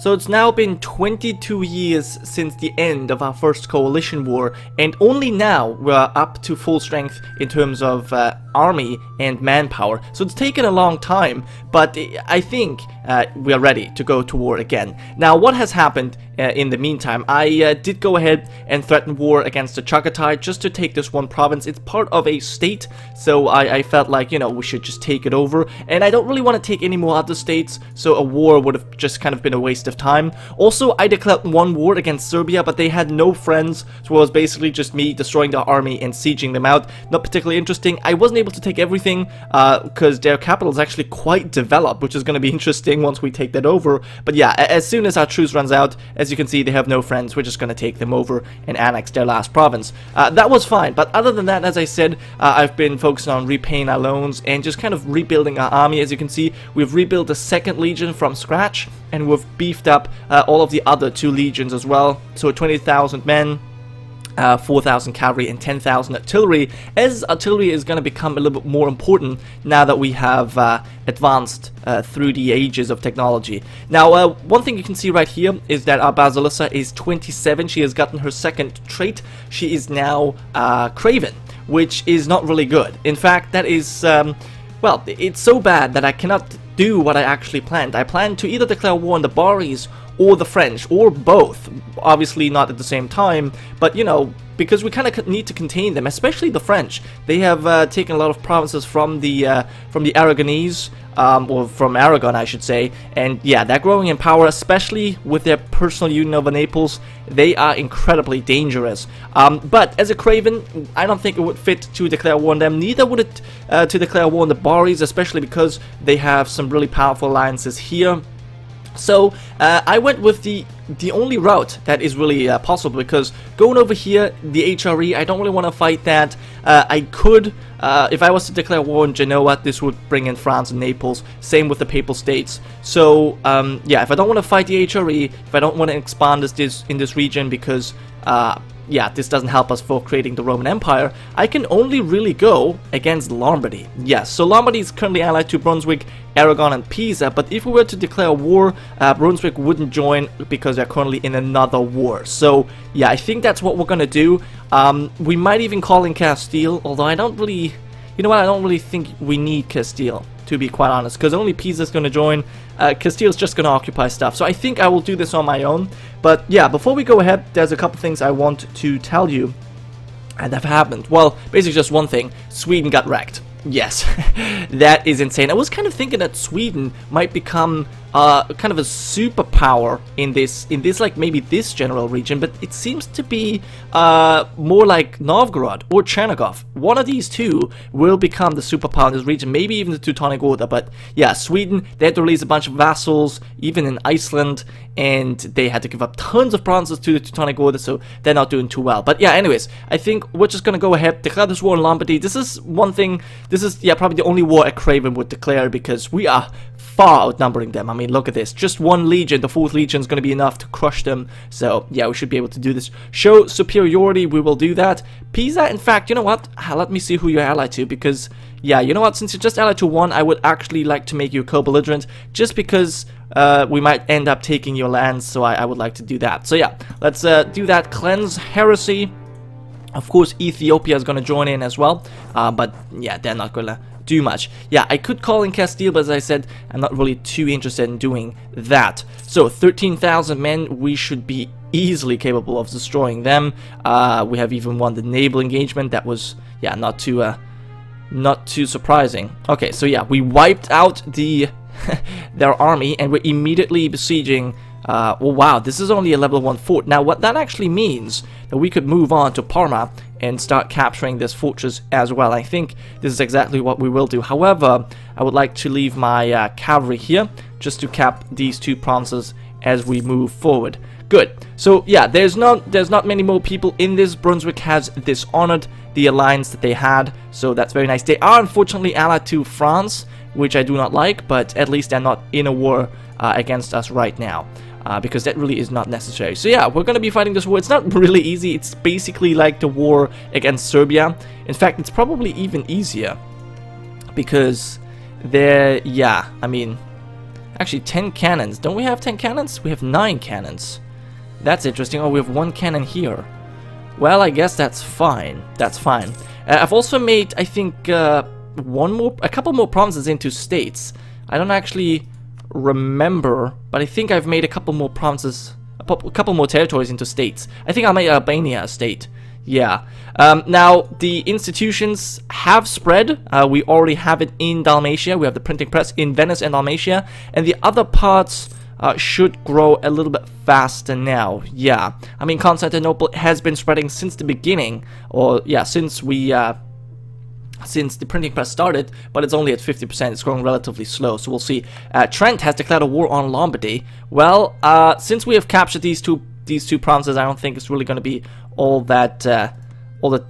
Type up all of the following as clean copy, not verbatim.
So it's now been 22 years since the end of our first coalition war, and only now we're up to full strength in terms of army and manpower. So it's taken a long time, but I think we are ready to go to war again. Now, what has happened in the meantime? I did go ahead and threaten war against the Chagatai just to take this one province. It's part of a state, so I felt like, you know, we should just take it over, and I don't really want to take any more other states, so a war would have just kind of been a waste of time. Also, I declared one war against Serbia, but they had no friends, so it was basically just me destroying their army and sieging them out. Not particularly interesting. I wasn't able to take everything because their capital is actually quite developed, which is going to be interesting once we take that over. But yeah, as soon as our truce runs out, as you can see, they have no friends. We're just going to take them over and annex their last province. That was fine, but other than that, as I said, I've been focusing on repaying our loans and just kind of rebuilding our army. As you can see, we've rebuilt the 2nd Legion from scratch, and we've beefed up all of the other 2 legions as well. So 20,000 men, 4,000 cavalry, and 10,000 artillery, as artillery is going to become a little bit more important now that we have advanced through the ages of technology. Now, one thing you can see right here is that our Basilissa is 27. She has gotten her 2nd trait. She is now Craven, which is not really good. In fact, that is, well, it's so bad that I cannot do what I actually planned. I planned to either declare war on the Baris or the French, or both. Obviously not at the same time, but you know, because we kind of need to contain them, especially the French. They have taken a lot of provinces from the Aragonese, or from Aragon, I should say, and yeah, they're growing in power, especially with their personal union over Naples. They are incredibly dangerous. But as a Craven, I don't think it would fit to declare war on them. Neither would it to declare war on the Baris, especially because they have some really powerful alliances here. So I went with the only route that is really possible, because going over here, the HRE, I don't really want to fight that. I could, if I was to declare war on Genoa, this would bring in France and Naples. Same with the Papal States. So yeah, if I don't want to fight the HRE, if I don't want to expand this in this region, because yeah, this doesn't help us for creating the Roman Empire, I can only really go against Lombardy. Yes, so Lombardy is currently allied to Brunswick, Aragon, and Pisa, but if we were to declare war, Brunswick wouldn't join because they're currently in another war. So yeah, I think that's what we're gonna do. We might even call in Castile, although I don't really, you know what, I don't really think we need Castile, to be quite honest, because only Pisa's going to join. Castile's just going to occupy stuff. So I think I will do this on my own. But yeah, before we go ahead, there's a couple things I want to tell you and have happened. Well, basically just one thing. Sweden got wrecked. Yes, that is insane. I was kind of thinking that Sweden might become kind of a superpower in this like maybe this general region, but it seems to be more like Novgorod or Chernigov. One of these two will become the superpower in this region, maybe even the Teutonic Order. But yeah, Sweden, they had to release a bunch of vassals, even in Iceland, and they had to give up tons of provinces to the Teutonic Order, so they're not doing too well. But yeah, anyways, I think we're just gonna go ahead, declare this war in Lombardy. This is one thing, this is, yeah, probably the only war a Craven would declare, because we are far outnumbering them. I mean, look at this. Just 1 legion, the 4th legion, is going to be enough to crush them. So, yeah, we should be able to do this. Show superiority, we will do that. Pisa, in fact, you know what? Let me see who you're allied to, because, yeah, you know what? Since you're just allied to 1, I would actually like to make you a co-belligerent, just because we might end up taking your lands, so I would like to do that. So, yeah, let's do that. Cleanse heresy. Of course, Ethiopia is going to join in as well, but, yeah, they're not going to do much. Yeah, I could call in Castile, but as I said, I'm not really too interested in doing that. So 13,000 men, we should be easily capable of destroying them. We have even won the naval engagement. That was, yeah, not too surprising. Okay, so yeah, we wiped out their army, and we're immediately besieging. Oh wow, this is only a level 1 fort. Now what that actually means, that we could move on to Parma and start capturing this fortress as well. I think this is exactly what we will do. However, I would like to leave my cavalry here just to cap these 2 provinces as we move forward. Good. So yeah, there's not many more people in this. Brunswick has dishonored the alliance that they had, so that's very nice. They are unfortunately allied to France, which I do not like, but at least they're not in a war against us right now. Because that really is not necessary. So yeah, we're going to be fighting this war. It's not really easy. It's basically like the war against Serbia. In fact, it's probably even easier, because yeah, I mean, Actually, 10 cannons. Don't we have 10 cannons? We have 9 cannons. That's interesting. Oh, we have 1 cannon here. Well, I guess that's fine. That's fine. I've also made, I think, a couple more provinces into states. I don't actually remember, but I think I've made a couple more provinces, a couple more territories into states. I think I made Albania a state. Yeah. Now, the institutions have spread. We already have it in Dalmatia. We have the printing press in Venice and Dalmatia. And the other parts should grow a little bit faster now. Yeah. I mean, Constantinople has been spreading since the beginning. Or, yeah, since the printing press started, but it's only at 50%. It's growing relatively slow, so we'll see. Trent has declared a war on Lombardy. Well, since we have captured these two provinces, I don't think it's really going to be all that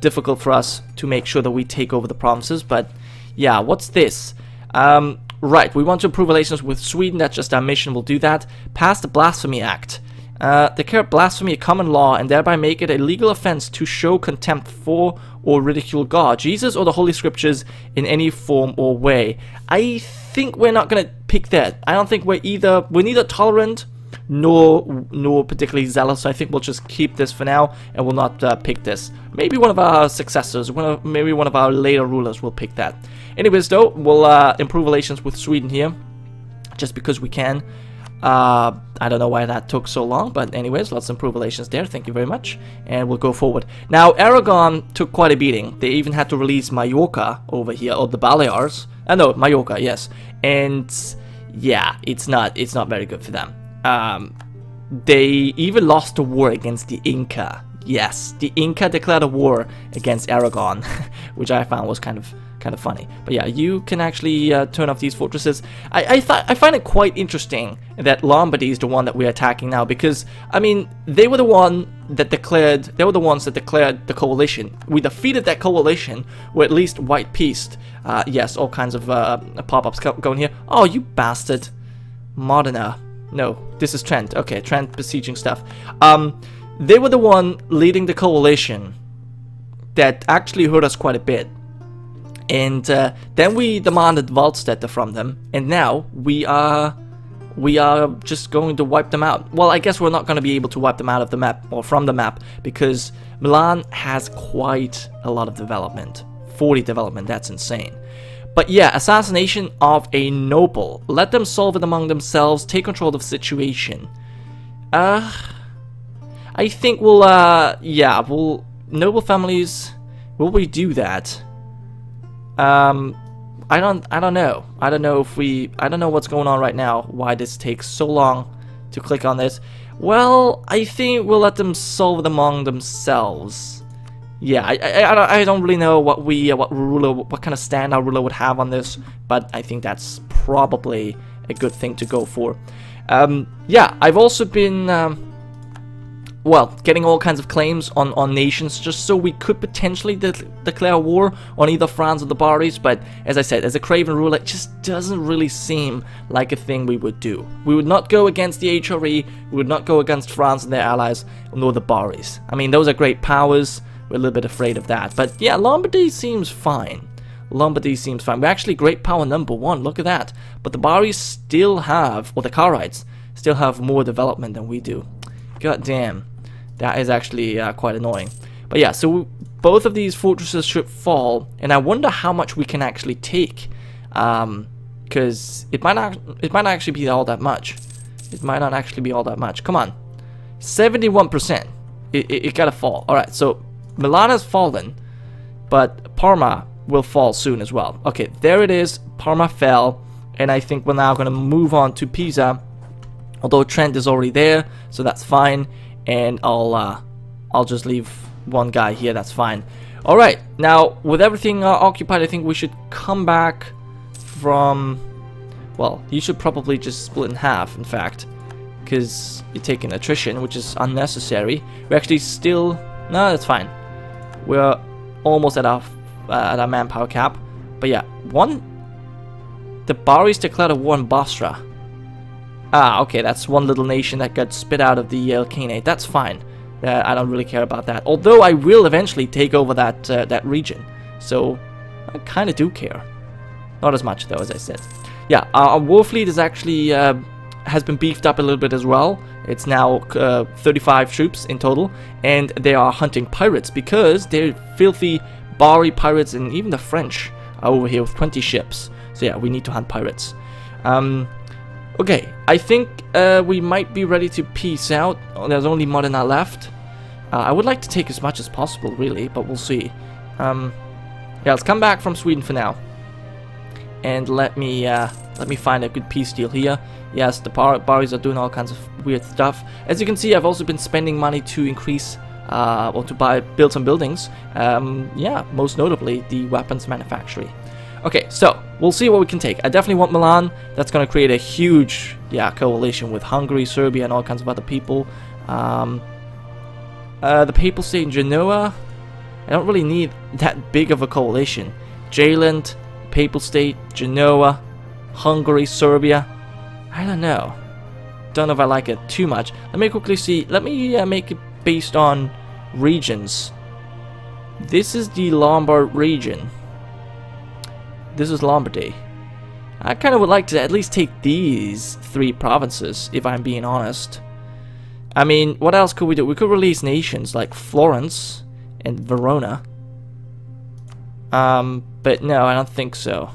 difficult for us to make sure that we take over the provinces. But yeah, what's this? Right, we want to improve relations with Sweden. That's just our mission. We'll do that. Pass the Blasphemy Act. Declare blasphemy a common law and thereby make it a legal offense to show contempt for or ridicule God, Jesus, or the Holy Scriptures in any form or way. I think we're not going to pick that. I don't think we're neither tolerant nor particularly zealous. So I think we'll just keep this for now and we'll not pick this. Maybe one of our successors, maybe one of our later rulers will pick that. Anyways, though, we'll improve relations with Sweden here just because we can. I don't know why that took so long, but anyways, let's improve relations there. Thank you very much, and we'll go forward. Now, Aragon took quite a beating. They even had to release Mallorca over here, or the Balears. No, Mallorca, yes. And yeah, it's not very good for them. They even lost a war against the Inca. Yes, the Inca declared a war against Aragon, which I found was kind of funny. But yeah, you can actually turn off these fortresses. I find it quite interesting that Lombardy is the one that we're attacking now, because I mean they were the ones that declared the coalition. We defeated that coalition, or at least white peaced. Yes, all kinds of pop-ups going here. Oh, you bastard, Modena. No, this is Trent. Okay, Trent besieging stuff. They were the one leading the coalition that actually hurt us quite a bit. And then we demanded Waldstätte from them, and now we are just going to wipe them out. Well, I guess we're not going to be able to wipe them out of the map, or from the map, because Milan has quite a lot of development. 40 development, that's insane. But yeah, assassination of a noble. Let them solve it among themselves, take control of the situation. I think we'll, noble families, will we do that? I don't know. I don't know what's going on right now, why this takes so long to click on this. Well, I think we'll let them solve it among themselves. Yeah, I don't really know what kind of stand our ruler would have on this, but I think that's probably a good thing to go for. Yeah, I've also been getting all kinds of claims on nations, just so we could potentially declare war on either France or the Baris. But as I said, as a craven ruler, it just doesn't really seem like a thing we would do. We would not go against the HRE, we would not go against France and their allies, nor the Baris. I mean, those are great powers. We're a little bit afraid of that. But yeah, Lombardy seems fine. Lombardy seems fine. We're actually great power number 1, look at that. But the Baris still have, or the Karites, still have more development than we do. God damn. That is actually quite annoying. But yeah, so both of these fortresses should fall, and I wonder how much we can actually take, because it might not actually be all that much. It might not actually be all that much. Come on, 71%. It gotta fall. All right, so Milan has fallen, but Parma will fall soon as well. Okay, there it is. Parma fell, and I think we're now gonna move on to Pisa. Although Trent is already there, so that's fine. And I'll just leave one guy here, that's fine. Alright, now with everything occupied, I think we should come back from... Well, you should probably just split in half, in fact, because you're taking attrition, which is unnecessary. We're actually still... No, that's fine. We're almost at our manpower cap. But yeah, the Baris declared a war on Basra. Ah, okay, that's one little nation that got spit out of the Khanate. That's fine. I don't really care about that. Although I will eventually take over that region. So, I kind of do care. Not as much, though, as I said. yeah, our war fleet is actually has been beefed up a little bit as well. It's now 35 troops in total, and they are hunting pirates because they're filthy Bari pirates, and even the French are over here with 20 ships. So yeah, we need to hunt pirates. Okay, I think we might be ready to peace out. There's only Modena left. I would like to take as much as possible, really, but we'll see. Yeah, let's come back from Sweden for now, and let me find a good peace deal here. Yes, the Baris are doing all kinds of weird stuff. As you can see, I've also been spending money to increase or to build some buildings. Yeah, most notably the weapons manufactory. Okay, so we'll see what we can take. I definitely want Milan. That's going to create a huge, yeah, coalition with Hungary, Serbia, and all kinds of other people. The Papal State in Genoa. I don't really need that big of a coalition. Jailand, Papal State, Genoa, Hungary, Serbia. I don't know. Don't know if I like it too much. Let me quickly see. Let me make it based on regions. This is the Lombard region. This is Lombardy. I kind of would like to at least take these 3 provinces, if I'm being honest. I mean, what else could we do? We could release nations like Florence and Verona. But no, I don't think so.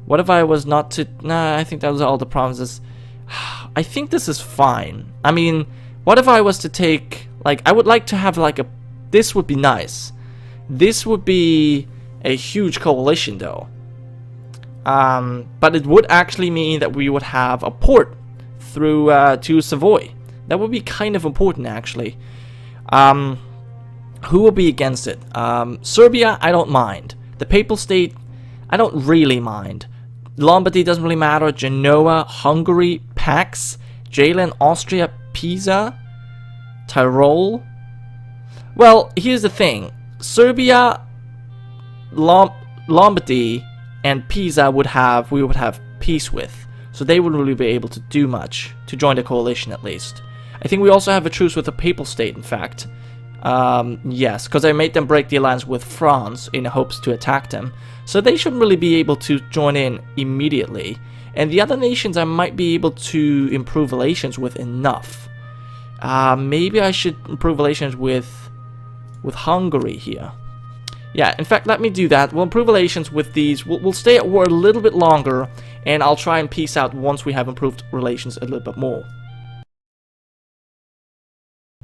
What if I was not to... Nah, I think that was all the provinces. I think this is fine. I mean, what if I was to take... Like, I would like to have like a... This would be nice. This would be a huge coalition, though. But it would actually mean that we would have a port through to Savoy. That would be kind of important, actually. Who will be against it? Serbia, I don't mind. The Papal State, I don't really mind. Lombardy doesn't really matter. Genoa, Hungary, Pax, Jailand, Austria, Pisa, Tyrol. Well, here's the thing. Serbia, Lombardy, and Pisa we would have peace with. So they wouldn't really be able to do much to join the coalition, at least. I think we also have a truce with the Papal State, in fact. Yes, because I made them break the alliance with France in hopes to attack them. So they shouldn't really be able to join in immediately. And the other nations I might be able to improve relations with enough. Maybe I should improve relations with Hungary here. Yeah, in fact, let me do that. We'll improve relations with these. We'll stay at war a little bit longer, and I'll try and peace out once we have improved relations a little bit more.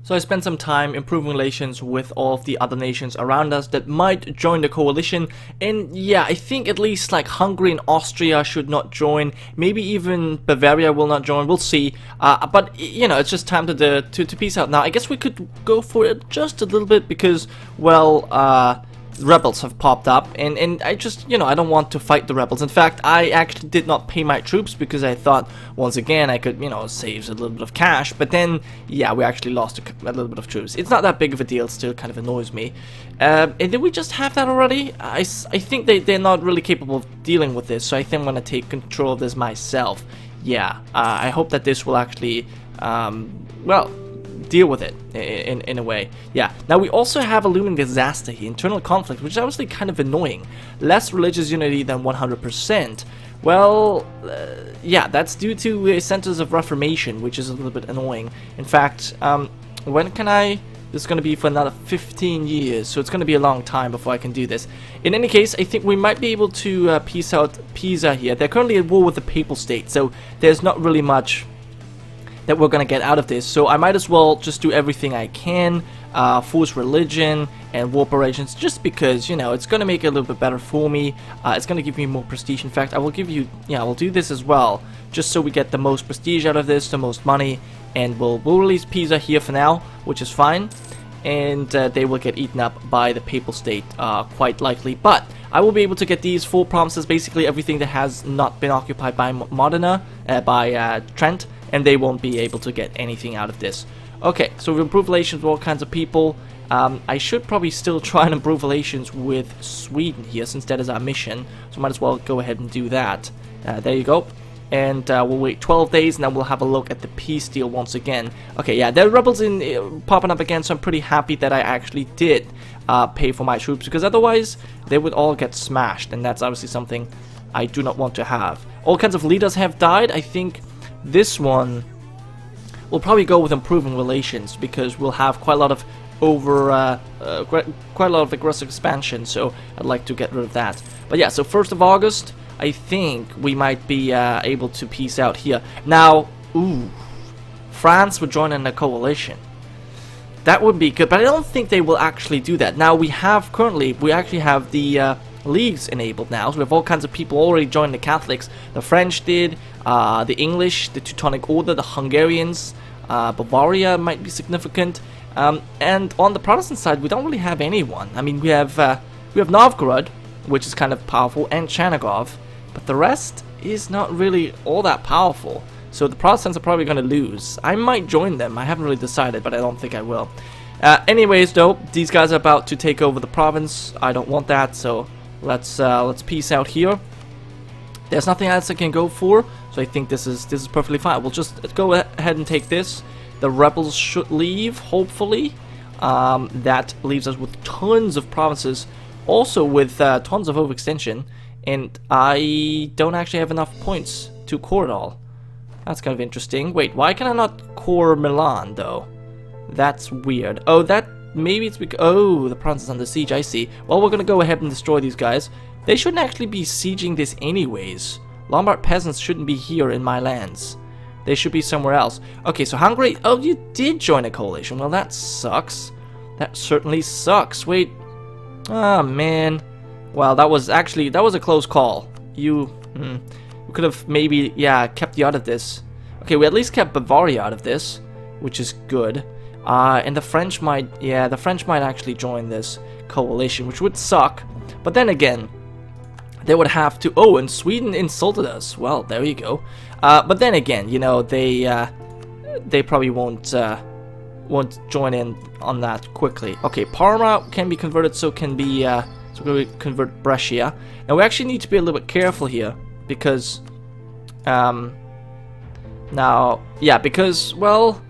So I spent some time improving relations with all of the other nations around us that might join the coalition, and yeah, I think at least like Hungary and Austria should not join. Maybe even Bavaria will not join. We'll see. But you know, it's just time to peace out now. I guess we could go for it just a little bit because, well, rebels have popped up, and I just, you know, I don't want to fight the rebels. In fact, I actually did not pay my troops because I thought once again I could, you know, save a little bit of cash, but then yeah, we actually lost a little bit of troops. It's not that big of a deal, still kind of annoys me. And did we just have that already? I think they're not really capable of dealing with this, so I think I'm gonna take control of this myself. Yeah, I hope that this will actually well, deal with it in a way. Yeah, now we also have a looming disaster here, internal conflict, which is obviously kind of annoying. Less religious unity than 100%. Well, yeah, that's due to centers of reformation, which is a little bit annoying. In fact, when can I... This is going to be for another 15 years, so it's going to be a long time before I can do this. In any case, I think we might be able to peace out Pisa here. They're currently at war with the Papal State, so there's not really much that we're going to get out of this. So I might as well just do everything I can, force religion and war operations, just because, you know, it's going to make it a little bit better for me. It's going to give me more prestige. In fact, I will give you, yeah, I'll do this as well, just so we get the most prestige out of this, the most money. And we'll release Pisa here for now, which is fine. And they will get eaten up by the Papal State, quite likely. But I will be able to get these 4 provinces, basically everything that has not been occupied by Modena, by Trent, and they won't be able to get anything out of this. Okay, so we've improved relations with all kinds of people. I should probably still try and improve relations with Sweden here, since that is our mission. So might as well go ahead and do that. There you go. And we'll wait 12 days, and then we'll have a look at the peace deal once again. Okay, yeah, there are rebels popping up again, so I'm pretty happy that I actually did pay for my troops, because otherwise they would all get smashed, and that's obviously something I do not want to have. all kinds of leaders have died. I think this one will probably go with improving relations, because we'll have quite a lot of quite a lot of aggressive expansion, so I'd like to get rid of that. But yeah, so 1st of August, I think we might be able to peace out here. Now, ooh, France would join in a coalition. That would be good, but I don't think they will actually do that. Now, we actually have the leagues enabled now, so we have all kinds of people already joining the Catholics. The French did, the English, the Teutonic Order, the Hungarians, Bavaria might be significant. And on the Protestant side, we don't really have anyone. I mean, we have Novgorod, which is kind of powerful, and Chernihiv, but the rest is not really all that powerful. So the Protestants are probably going to lose. I might join them. I haven't really decided, but I don't think I will. Anyways, though, these guys are about to take over the province. I don't want that, so let's peace out here. There's nothing else I can go for, so I think this is perfectly fine. We'll just go ahead and take this. The rebels should leave, hopefully. That leaves us with tons of provinces, also with tons of overextension, and I don't actually have enough points to core it all. That's kind of interesting. Wait, why can I not core Milan, though? That's weird. Oh, maybe it's because... Oh, the province is under siege, I see. Well, we're gonna go ahead and destroy these guys. They shouldn't actually be sieging this anyways. Lombard peasants shouldn't be here in my lands. They should be somewhere else. Okay, so Hungary... Oh, you did join a coalition. Well, that sucks. That certainly sucks. Wait. Oh, man. Well, that was a close call. We could have maybe, yeah, kept you out of this. Okay, we at least kept Bavaria out of this, which is good. And the French might actually join this coalition, which would suck. But then again, they would have to... Oh, and Sweden insulted us. Well, there you go. But then again, you know, they probably won't join in on that quickly. Okay, Parma can be converted, so can be so we're going to convert Brescia. Now we actually need to be a little bit careful here, because now, yeah, because, well,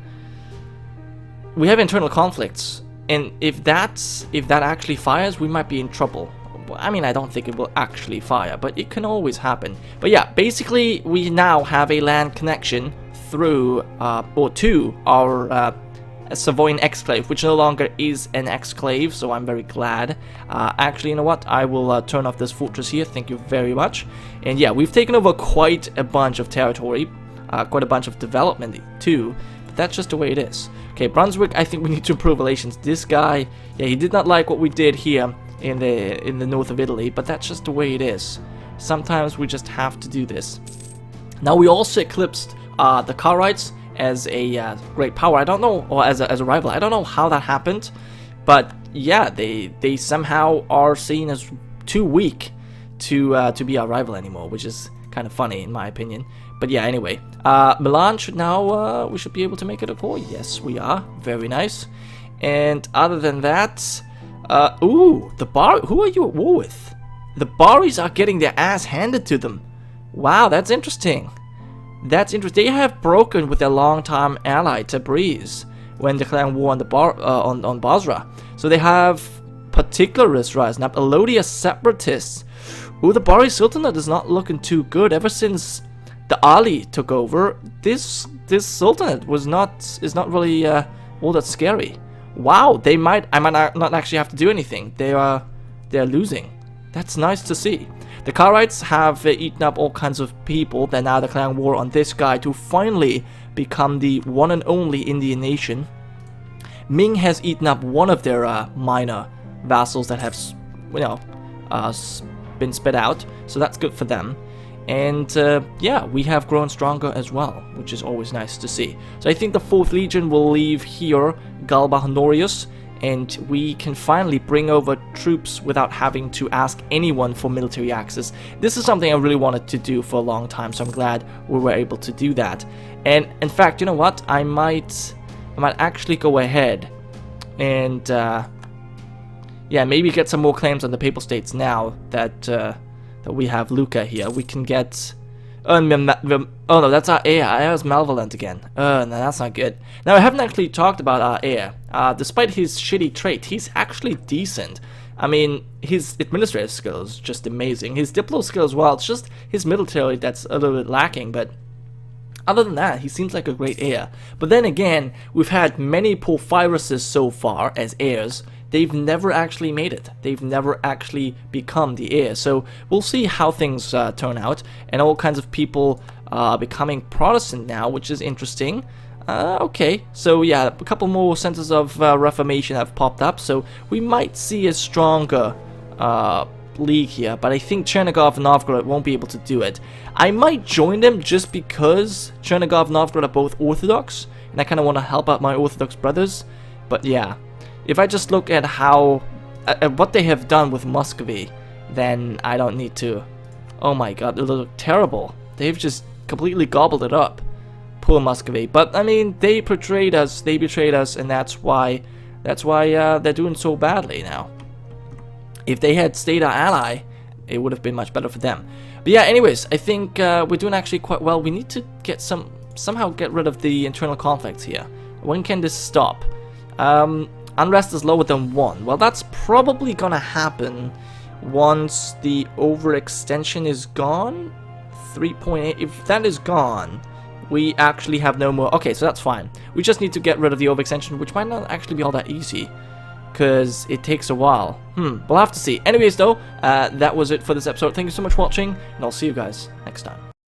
we have internal conflicts, and if that actually fires, we might be in trouble. I mean, I don't think it will actually fire, but it can always happen. But yeah, basically, we now have a land connection through, or to our Savoyan exclave, which no longer is an exclave, so I'm very glad. Actually, you know what? I will turn off this fortress here. Thank you very much. And yeah, we've taken over quite a bunch of territory, quite a bunch of development too. But that's just the way it is. Okay, Brunswick, I think we need to improve relations. This guy, yeah, he did not like what we did here in the north of Italy, but that's just the way it is. Sometimes we just have to do this. Now we also eclipsed the Karites as a great power. I don't know, or as a rival. I don't know how that happened, but yeah, they somehow are seen as too weak to be our rival anymore, which is kind of funny in my opinion. But yeah, anyway, Milan should now we should be able to make it a core. Yes, we are. Very nice. And other than that, ooh, the Bar. Who are you at war with? The Baris are getting their ass handed to them. Wow, that's interesting. That's interesting. They have broken with their longtime ally Tabriz when declaring war on the on Basra. So they have particularists rising up. Alodia separatists. Ooh, the Bari Sultanate is not looking too good. Ever since the Ali took over, this Sultanate is not really all that scary. Wow, I might not actually have to do anything. They're losing. That's nice to see. The Karites have eaten up all kinds of people. They're now declaring war on this guy to finally become the one and only Indian nation. Ming has eaten up one of their minor vassals that have, you know, been spit out. So that's good for them. And yeah, we have grown stronger as well, which is always nice to see. So I think the 4th Legion will leave here, Galba Honorius, and we can finally bring over troops without having to ask anyone for military access. This is something I really wanted to do for a long time, so I'm glad we were able to do that. And in fact, you know what? I might actually go ahead and yeah, maybe get some more claims on the Papal States now that we have Lucca here. We can get... Oh no, that's our heir. Our heir is malevolent again. No, that's not good. Now, I haven't actually talked about our heir. Despite his shitty trait, he's actually decent. I mean, his administrative skills just amazing. His diplo skill as well. It's just his military that's a little bit lacking, but other than that, he seems like a great heir. But then again, we've had many Porphyruses so far as heirs. They've never actually made it. They've never actually become the heir. So we'll see how things turn out. And all kinds of people becoming Protestant now, which is interesting. Okay, so yeah, a couple more centers of Reformation have popped up. So we might see a stronger league here, but I think Chernigov and Novgorod won't be able to do it. I might join them just because Chernigov and Novgorod are both Orthodox, and I kind of want to help out my Orthodox brothers. But yeah, if I just look at how what they have done with Muscovy, then I don't need to. Oh my god, they look terrible. They've just completely gobbled it up. Poor Muscovy. But I mean, they betrayed us, and that's why they're doing so badly now. If they had stayed our ally, it would have been much better for them. But yeah, anyways, I think we're doing actually quite well. We need to get somehow get rid of the internal conflicts here. When can this stop? Unrest is lower than 1. Well, that's probably gonna happen once the overextension is gone. 3.8. If that is gone, we actually have no more. Okay, so that's fine. We just need to get rid of the overextension, which might not actually be all that easy, because it takes a while. We'll have to see. Anyways, though, that was it for this episode. Thank you so much for watching, and I'll see you guys next time.